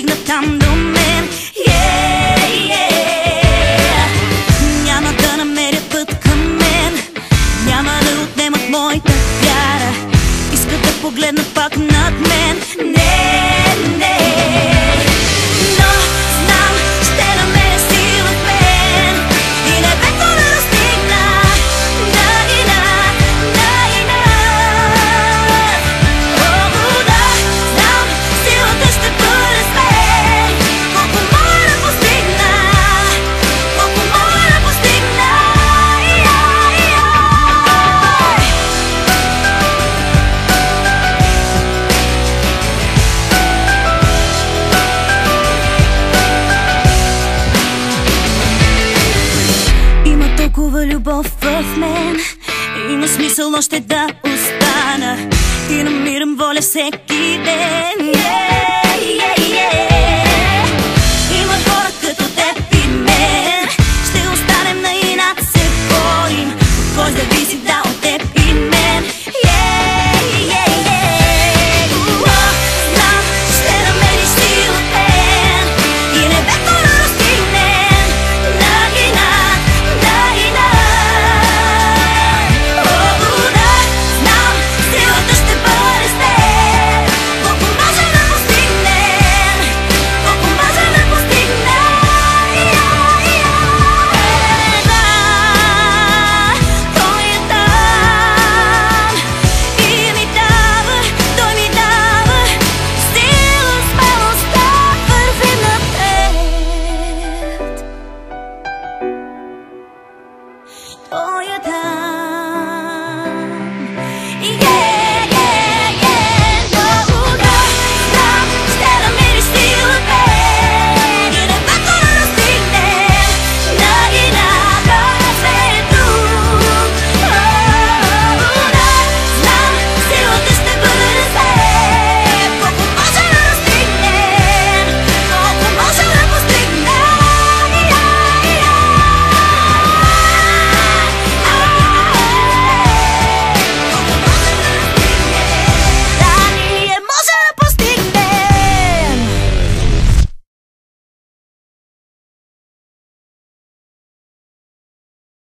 стигна там до мен. Няма да намерят път към мен, няма да отнемат моята вяра. Искат да погледнат пак над мен. Не, не. Но знам, ще намеря сила в мен и небето да достигна. Знам, силата ще бъде с мен. Колко мога да постигна, колко мога да постигна. Има толкова любов в мен, има смисъл още да остана и намирам воля всеки ден.